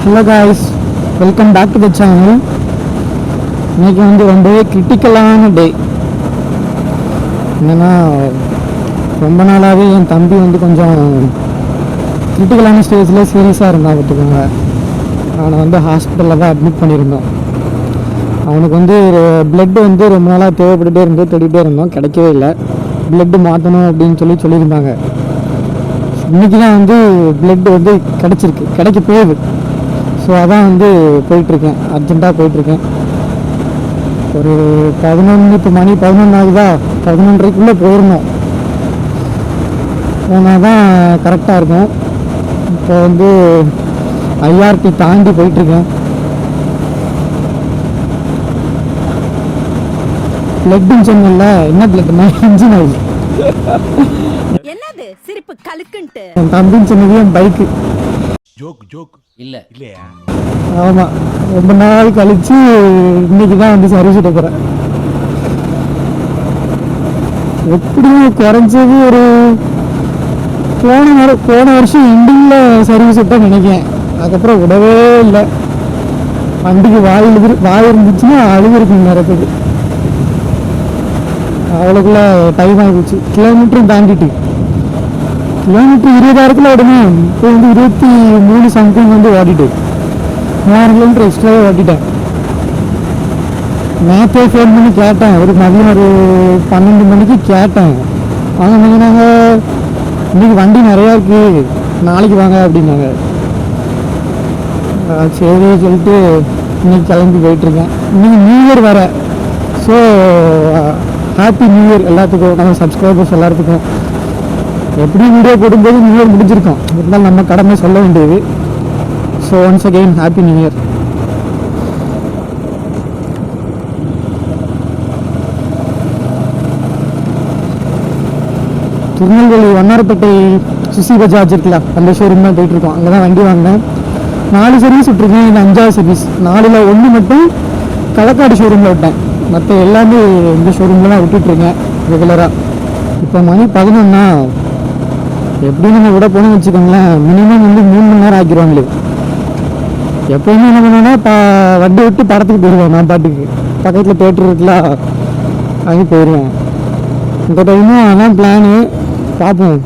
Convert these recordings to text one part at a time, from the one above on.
Hello guys, welcome back to the channel. இன்றைக்கி வந்து ரொம்பவே கிரிட்டிக்கலான டே. என்னென்னா, ரொம்ப நாளாகவே என் தம்பி வந்து கொஞ்சம் கிரிட்டிக்கலான ஸ்டேஜில் சீரியஸாக இருந்தான். பார்த்துக்கோங்க, அவனை வந்து ஹாஸ்பிட்டலில் தான் அட்மிட் பண்ணியிருந்தோம். அவனுக்கு வந்து பிளட்டு வந்து ரொம்ப நாளாக தேவைப்பட்டுகிட்டே இருந்தோம், தேடிகிட்டே இருந்தோம், கிடைக்கவே இல்லை. பிளட்டு மாற்றணும் அப்படின்னு சொல்லியிருந்தாங்க. இன்றைக்கி தான் வந்து பிளட்டு வந்து கிடைக்க போகுது. ஸோ அதான் வந்து போயிட்டுருக்கேன், அர்ஜெண்ட்டாக போயிட்டுருக்கேன். ஒரு 11, இப்போ மணி 11 ஆகுதா, 11:30க்குள்ளே போயிடணும். போனால் தான் கரெக்டாக இருக்கும். இப்போ வந்து ஐஆர்டி தாண்டி போயிட்டுருக்கேன். பிளட்டுன்னு சொன்னல, என்ன பிளட்டுனா இன்ஜின் ஆயில். என்னது சிரிப்பு கலுக்குன்ட்டு? என் தம்பின்னு சொன்னது என் பைக்கு. ஜோக் இல்லையா? ஆமாம், ரொம்ப நாள் கழிச்சு இன்னைக்கு தான் வந்து சர்வீஸ் விட போகிறேன். எப்படியும் குறைஞ்சது ஒரு போன வருஷம் எண்டிங்கில் சர்வீஸ் விட்டா நினைக்கிறேன். அதுக்கப்புறம் விடவே இல்லை. வண்டிக்கு வாய் இருந்துச்சுன்னா அழுகிருக்கும் நேரத்துக்கு. அவ்வளோக்குள்ள டைம் ஆகிடுச்சு. கிலோமீட்டரும் தாண்டிட்டு, கிலோமீட்டர் 20,000 ஓடணும். இப்போ வந்து 23 சம்திங் வந்து ஓடிட்டு 3 கிலோமீட்டர் எக்ஸ்ட்ராவே ஓட்டிட்டேன். நேற்றே ஃபோன் பண்ணி கேட்டேன், ஒரு மதியம் ஒரு 12 மணிக்கு கேட்டேன். அவங்க சொன்னாங்க, இன்றைக்கி வண்டி நிறையா இருக்குது, நாளைக்கு வாங்க அப்படின்னாங்க. சரி சொல்லிட்டு இன்றைக்கி கிளம்பி போயிட்டுருக்கேன். இன்றைக்கி நியூ இயர் வர. ஸோ ஹாப்பி நியூ இயர் எல்லாத்துக்கும், நம்ம சப்ஸ்கிரைபர்ஸ் எல்லாத்துக்கும். எப்படி வீடியோ போடும்போது நியூ இயர் முடிஞ்சிருக்கோம், இருந்தாலும் நம்ம கடமை சொல்ல வேண்டியது. So once again happy new year. Tirunelveli Vannarapettai Suchi Bajaj இருக்குல்ல, அந்த ஷோரூம் தான் போயிட்டுருக்கோம். அங்கே தான் வண்டி வாங்கினேன். 4 சர்வீஸ் விட்ருக்கேன், இது 5வது சர்வீஸ். 4ல் 1 மட்டும் களக்காடு ஷோரூமில் விட்டேன், மற்ற எல்லாமே இந்த ஷோரூமில் தான் விட்டுட்ருக்கேன் ரெகுலராக. இப்போ மணி 11னா எப்படி நம்ம விட போனோம்னு வச்சுக்கோங்களேன், மினிமம் வந்து 3 மணி நேரம் ஆக்கிடுவாங்களே. எப்போயுமே என்ன பண்ணுவேன்னா, வண்டி விட்டு படத்துக்கு போயிடுவேன். நான் பாட்டுக்கு பக்கத்தில் தேட்டர் இருக்குல்ல, அங்கே போயிடுவேன். இந்த டைமும் அதான் பிளானு. பார்ப்போம்.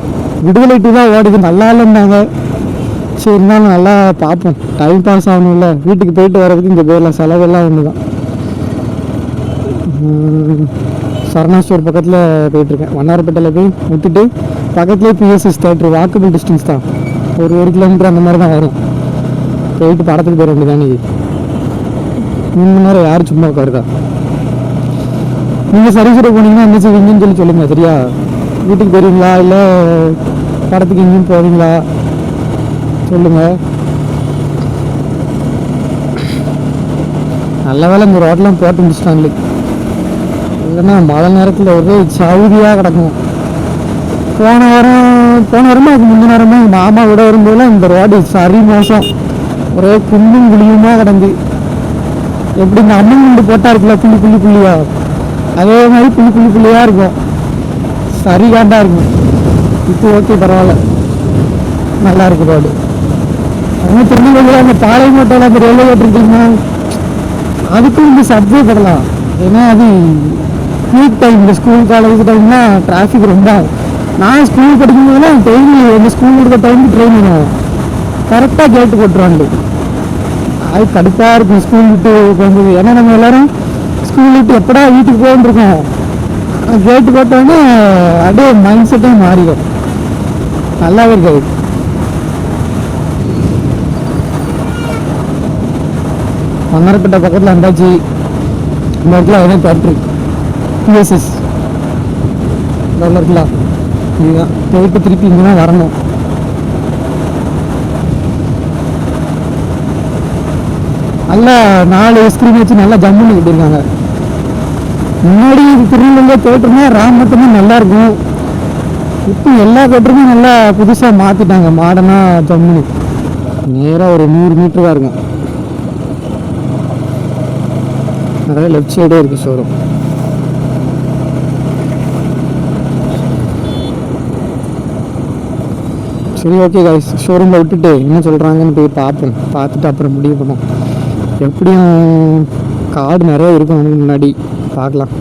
விடுதலை 2 தான் ஓடுது, நல்லா இல்லைன்னாங்க. சரி, இருந்தாலும் நல்லா பார்ப்போம், டைம் பாஸ் ஆகணும்ல. வீட்டுக்கு போயிட்டு வர்றதுக்கு இங்கே போயிடலாம், செலவெல்லாம் ஒன்று தான். சரணா ஸ்டோர் பக்கத்தில் போயிட்டுருக்கேன். வண்ணாரப்பேட்டையில் போய் விட்டுட்டு பக்கத்துலேயே பிஎஸ்எஸ் தேட்டர், வாக்கபிள் டிஸ்டன்ஸ் தான், ஒரு கிலோமீட்டர் அந்த மாதிரி தான் வரும். போயிட்டு படத்துக்கு போயிட வேண்டியதானே. 3 மணி நேரம் யார் சும்மா உட்காருதா? நீங்கள் சர்வீஸோட போனீங்கன்னா என்ன செய்வீங்கன்னு சொல்லுங்கள், சரியா? வீட்டுக்கு போகிறீங்களா இல்லை படத்துக்கு எங்கேயும் போவீங்களா சொல்லுங்கள். நல்ல வேலை இந்த ரோட்டெலாம் போட்டு முடிச்சிட்டாங்களே, இல்லைன்னா மழை நேரத்தில் ஒரே சவுதியாக கிடக்கும். போன வாரமாக அதுக்கு முந்தின வாரமாக எங்கள் மாமா விட வரும்போதெல்லாம் இந்த ரோடு சரி மோசம், ஒரே குண்டும் குழியுமாக கிடந்து. எப்படி இந்த அம்மன் குண்டு போட்டால் இருக்குல்ல, புள்ளியாக, அதே மாதிரி புள்ளியாக இருக்கும், சரி காண்டாக இருக்கும். இப்போ ஓகே, பரவாயில்ல, நல்லா இருக்கு ரோடு. அவங்க திருநெல்வேலியில் அந்த பாளையங்கோட்டையில் அந்த ரயில்வே கேட்டிருக்கீங்கன்னா அதுக்கும் இந்த சப்வே படலாம். ஏன்னா அது பீக் டைம், இந்த ஸ்கூல் காலேஜ் டைம்லாம் டிராஃபிக் ரொம்ப ஆகும். நான் ஸ்கூல் படிக்கும்போதெல்லாம் ட்ரெயின், எங்கள் ஸ்கூல் இருக்கிற டைமுக்கு ட்ரெயின் வேணும், கரெக்டாக கேட்டு போட்டுருவாங்க. அது கடுப்பாக இருக்கும் ஸ்கூல் விட்டு போகும்போது. ஏன்னா நம்ம எல்லோரும் ஸ்கூல் விட்டு எப்படா வீட்டுக்கு போகணுருக்கோம், கேட்டு போட்டோன்னே அப்படியே மைண்ட் செட்டே மாறிடும், நல்லாவே இருக்காது. வண்ணாரப்பேட்டை பக்கத்தில் வந்தாச்சு. இந்த இடத்துல அதே தேட்டரு பிஎஸ்எஸ் நல்லா இருக்கலாம். இதுதான் போயிட்டு திருப்பி இங்கே தான் வரணும். நல்லா 4 ஸ்க்ரீன் வச்சு நல்லா ஜம்முன்னு கட்டியிருக்காங்க. முன்னாடி திருநெல்வேலியில் தேட்டருனா ராம் மட்டுமே நல்லாயிருக்கும். இப்போ எல்லா தேட்டருமே நல்லா புதுசாக மாற்றிட்டாங்க, மாடர்னாக ஜம்முன்னு. நேராக ஒரு 100 மீட்டர் தான் இருக்கும். நிறைய லெஃப்ட் சைடே இருக்குது ஷோரூம். சரி ஓகே கைஸ், ஷோரூமில் விட்டுட்டு என்ன சொல்கிறாங்கன்னு போய் பார்ப்போம். பார்த்துட்டு அப்புறம் முடிவு பண்ணுவோம். எப்படியும் கார்டு நிறைய இருக்கும் அவனுக்கு முன்னாடி, பார்க்கலாம்.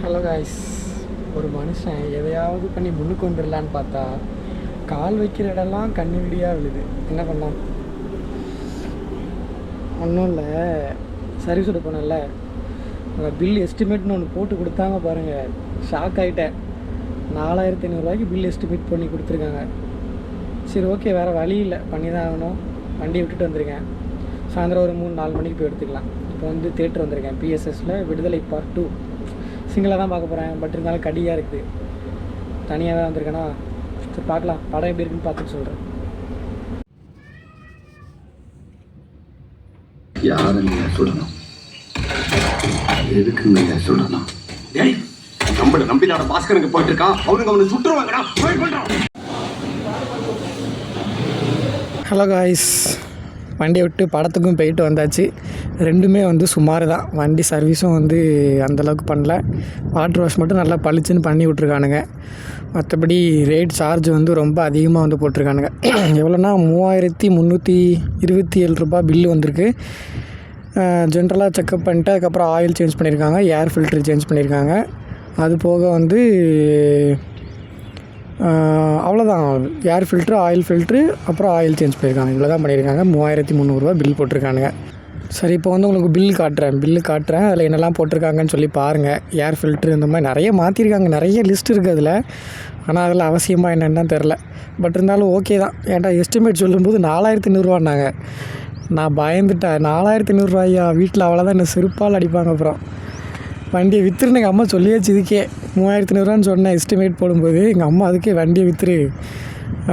ஹலோ காய்ஸ், ஒரு மனுஷன் எதையாவது பண்ணி முன்னுக்கு வந்துடலான்னு பார்த்தா கால் வைக்கிற இடம்லாம் கண்ணு விடியாக விழுது. என்ன பண்ணலாம்? ஒன்றும் இல்லை, சர்வீஸ் விட போனேன்ல, பில் எஸ்டிமேட்னு ஒன்று போட்டு கொடுத்தாங்க பாருங்கள். ஷாக் ஆகிட்டேன். 4500 பில் எஸ்டிமேட் பண்ணி கொடுத்துருக்காங்க. சரி ஓகே, வேறு வழி இல்லை, பண்ணி தான் ஆகணும். வண்டியை விட்டுட்டு வந்திருக்கேன். சாயந்தரம் ஒரு 3-4 மணிக்கு போய் எடுத்துக்கலாம். இப்போ வந்து தேட்டர் வந்திருக்கேன், பிஎஸ்எஸில் விடுதலை பார்ட் 2 சிங்கிளாக தான் பார்க்க போகிறேன். பட் இருந்தாலும் கடியாக இருக்குது, தனியாக தான் வந்திருக்கேன்னா. சரி பார்க்கலாம், படம் எப்படி இருக்குன்னு பார்த்துட்டு சொல்கிறேன். யாரை நீங்க சொல்லணும், எதுக்கு நீங்க சொல்லணும்? ஏய், நம்மள நம்பினாட பாஸ்கரனுக்கு போயிட்டு இருக்கான், அவனுக்கு அவனை சுட்டுருவாங்கடா. போய் பண்றோம். ஹலோ காய்ஸ், வண்டியை விட்டு படத்துக்கும் போயிட்டு வந்தாச்சு. ரெண்டுமே வந்து சுமார் தான். வண்டி சர்வீஸும் வந்து அந்தளவுக்கு பண்ணல. வாட்டர் வாஷ் மட்டும் நல்லா பளிச்சுன்னு பண்ணி விட்ருக்கானுங்க. மற்றபடி ரேட் சார்ஜ் வந்து ரொம்ப அதிகமாக வந்து போட்டிருக்கானுங்க. எவ்வளோனா 3327 ரூபா பில்லு வந்திருக்கு. ஜென்ரலாக செக்கப் பண்ணிட்டு அதுக்கப்புறம் ஆயில் சேஞ்ச் பண்ணியிருக்காங்க, ஏர் ஃபில்ட்ரு சேஞ்ச் பண்ணியிருக்காங்க. அது போக வந்து அவ்வளோதான், ஏர் ஃபில்ட்ரு, ஆயில் ஃபில்ட்ரு, அப்புறம் ஆயில் சேஞ்ச் பண்ணியிருக்காங்க. இவ்வளோ தான் பண்ணியிருக்காங்க. 3300 ரூபா பில் போட்டிருக்கானுங்க. சரி, இப்போ வந்து உங்களுக்கு பில்லு காட்டுறேன். அதில் என்னெல்லாம் போட்டிருக்காங்கன்னு சொல்லி பாருங்கள். ஏர் ஃபில்ட்ரு இந்த மாதிரி நிறைய மாற்றிருக்காங்க, நிறைய லிஸ்ட் இருக்குது அதில். ஆனால் அதில் அவசியமாக என்னென்னு தெரில. பட் இருந்தாலும் ஓகே தான். ஏன்டா எஸ்டிமேட் சொல்லும்போது 4500 நான் பயந்துட்டேன். 4500 வீட்டில் அவ்வளோதான், என்ன செருப்பால் அடிப்பாங்க. அப்புறம் வண்டியை விற்றுன்னு எங்கள் அம்மா சொல்லியாச்சு. இதுக்கே 3500 சொன்னேன் எஸ்டிமேட் போடும்போது. எங்கள் அம்மா அதுக்கே வண்டியை விற்றுரு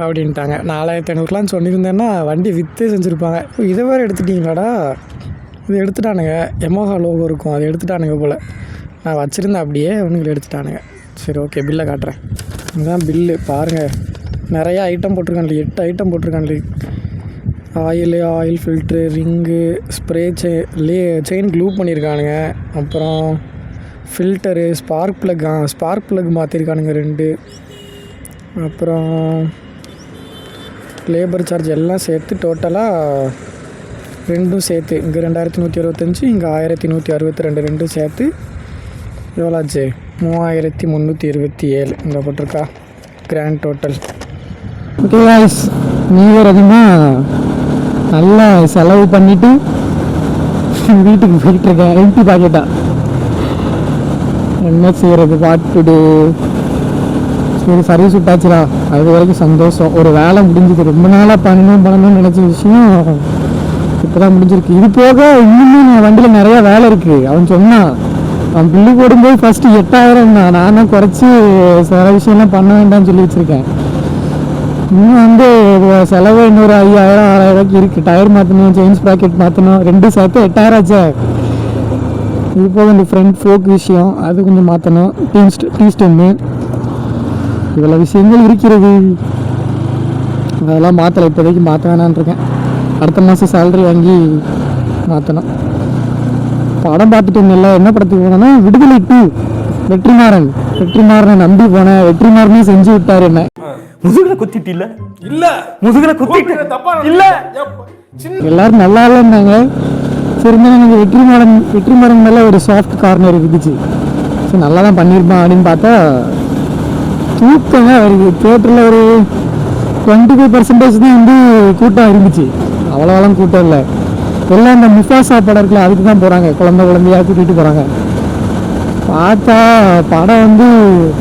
அப்படின்ட்டாங்க. 4500 சொன்னிருந்தேன்னா வண்டியை விற்றே செஞ்சுருப்பாங்க. இதை வேறு எடுத்துட்டிங்களாடா? இது எடுத்துட்டானுங்க. எமோஹா லோகோ இருக்கும், அதை எடுத்துட்டானுங்க போல். நான் வச்சுருந்தேன் அப்படியே, அவனுங்களை எடுத்துட்டானுங்க. சரி ஓகே, பில்லை காட்டுறேன். இதுதான் பில்லு பாருங்கள். நிறையா ஐட்டம் போட்டிருக்கான்ல, 8 ஐட்டம் போட்டிருக்கான்ல. Oil filter, ring, spray, chain glue பண்ணியிருக்கானுங்க. அப்புறம் ஃபில்டரு, ஸ்பார்க் ப்ளக் மாற்றிருக்கானுங்க 2. அப்புறம் லேபர் சார்ஜ் எல்லாம் சேர்த்து டோட்டலாக ரெண்டும் சேர்த்து இங்கே 2165, இங்கே 1162, ரெண்டும் சேர்த்து எவ்வளோ ஆச்சு? 3327 இங்கே போட்டிருக்கா கிராண்ட் டோட்டல். ஓகே காய்ஸ், நீ அதிகமாக நல்லா செலவு பண்ணிவிட்டு வீட்டுக்கு போயிட்டுருக்கேன். எம்டி பாக்கெட்டா என்ன செய்கிறது, வாட்டுடு. சரி, சர்வீஸ் விட்டாச்சுடா, அது வரைக்கும் சந்தோஷம். ஒரு வேலை முடிஞ்சுது. ரொம்ப நாளாக பண்ணணும்னு நினச்ச விஷயம் இப்போ தான் முடிஞ்சிருக்கு. இது போக இன்னுமே நான் வண்டியில் நிறையா வேலை இருக்குது. அவன் சொன்னான், அவன் பில்லு போடும்போது ஃபஸ்ட்டு 8000 தான். நான் தான் குறைச்சி சில விஷயம்லாம் பண்ண வேண்டாம்னு சொல்லி வச்சுருக்கேன். இன்னும் வந்து செலவு இன்னொரு 5000-6000 இருக்குது. டயர் மாற்றணும், செயின்ஸ் ப்ராக்கெட் மாற்றணும், 2 சேர்த்து 8000 ஆச்சே. இது போக இந்த ஃப்ரண்ட் ஃபோக் விஷயம் அது கொஞ்சம் மாற்றணும். டீ ஸ்டெம்மு, இவ்வளோ விஷயங்கள் இருக்கிறது. அதெல்லாம் மாற்றலை, இப்போதைக்கு மாற்ற வேணான்னு இருக்கேன். அடுத்த மாதம் சேலரி வாங்கி மாற்றணும். படம் பார்த்துட்டு இருந்தேன்ல, என்ன படத்துக்கு போனேன்னா விடுதலை 2, வெற்றிமாறனை நம்பி போனேன். வெற்றிமாறனே செஞ்சு விட்டார். என்ன முதுகுல குத்திட்டு இல்ல முதுகுல குத்திட்டு இல்ல, எல்லாரும் நல்லா இல்லைன்னாங்க. சரி, எனக்கு வெற்றிமாறன் மேலே ஒரு சாஃப்ட் கார்னர் இருந்துச்சு. சரி, நல்லா தான் பண்ணியிருப்பான் அப்படின்னு பார்த்தா தூக்கங்க வருது. தியேட்டரில் ஒரு 25% தான் வந்து கூட்டம் இருந்துச்சு. அவ்வளோவெல்லாம் கூட்டம் இல்லை. எல்லாம் இந்த முஃபாசா படம் இருக்குல்ல, அதுக்கு தான் போகிறாங்க. குழந்தையாக கூட்டிகிட்டு போகிறாங்க. பார்த்தா படம் வந்து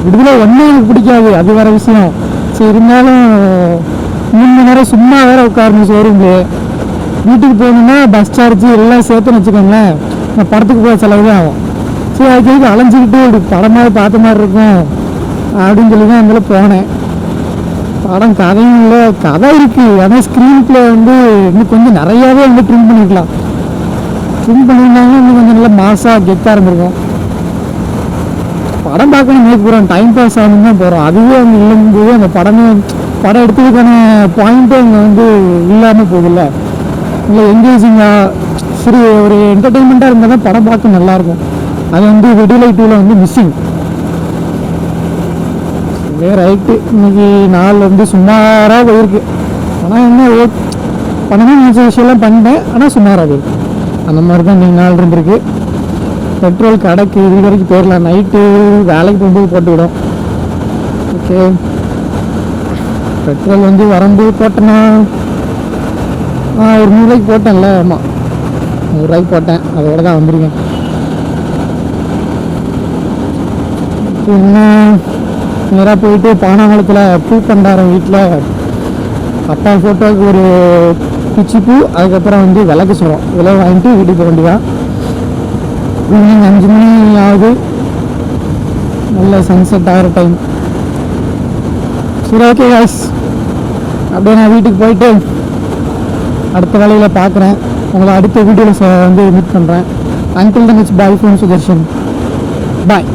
விடுதலை ஒன்றே எனக்கு பிடிக்காது, அது வேறு விஷயம். சரி, இருந்தாலும் 3 மணி நேரம் சும்மா வேறு உட்காரணும் ஷோரூம்லேயே. வீட்டுக்கு போகணுன்னா பஸ் சார்ஜ் எல்லாம் சேர்த்துன்னு வச்சுக்கோங்களேன், நான் படத்துக்கு போகிற செலவு தான் ஆகும். சரி அதுக்கு அலைஞ்சிக்கிட்டு இப்படி படமாக பார்த்த மாதிரி இருக்கும் அப்படின்னு சொல்லி தான் அதில் போனேன். படம் கதையும் இல்லை, கதை இருக்குது, ஆனால் ஸ்க்ரீன் பிளே வந்து இன்னும் கொஞ்சம் நிறையாவே வந்து ட்ரிம் பண்ணிக்கலாம். ட்ரிம் பண்ணியிருந்தாங்கன்னா இன்னும் கொஞ்சம் நல்லா மாசாக கெத்தாக இருந்திருக்கும். படம் பார்க்கணும் மேற்கு போகிறோம், டைம் பாஸ் ஆகணும் தான் போகிறோம். அதுவே அங்கே இல்லைங்கும்போது அந்த படம் எடுத்ததுக்கான பாயிண்ட்டும் அங்கே வந்து இல்லாமல் போகுதில்ல. இல்லை என்கேஜிங்காக சரி ஒரு என்டர்டெயின்மெண்ட்டாக இருந்தால் தான் படம் பார்க்க நல்லாயிருக்கும். அது வந்து விடுதலை 2ல் வந்து மிஸ்ஸிங். அதே ரைட்டு, இன்னைக்கு நாள் வந்து சுமாராக போயிருக்கு. ஆனால் என்ன பண்ணணும் நினச்ச விஷயம்லாம் பண்ணிட்டேன், ஆனால் சுமாராக போயிருக்கு. அந்த மாதிரி தான் இன்னைக்கு நாள் இருந்திருக்கு. பெட்ரோல் கடைக்கு இது வரைக்கும் போயிடலாம், நைட்டு வேலைக்கு போகும்போது போட்டு விடும். ஓகே, பெட்ரோல் வந்து வரும்போது போட்டேன்னா ஒரு 100 ரூபாய்க்கு போட்டேன்ல. ஆமாம், 100 ரூபாய்க்கு போட்டேன், அதோட தான் வந்துருக்கேன். இன்னும் நேராக போயிட்டு பானாங்குளத்தில் பூ பண்டாரம் வீட்டில் அப்பா ஃபோட்டோவுக்கு ஒரு பிச்சி பூ, அதுக்கப்புறம் வந்து விளக்கு சொல்கிறோம், இதெல்லாம் வாங்கிட்டு வீட்டுக்கு போக வேண்டியதான். ஈவினிங் 5 மணி ஆகுது, நல்ல சன்செட் ஆகிற டைம். சரி ஓகே காய்ஸ், அப்படியே நான் வீட்டுக்கு போயிட்டு அடுத்த வேலையில் பார்க்குறேன். உங்களை அடுத்த வீடியோவில் வந்து மீட் பண்ணுறேன். Until then it's bye from Sudharshan. Bye.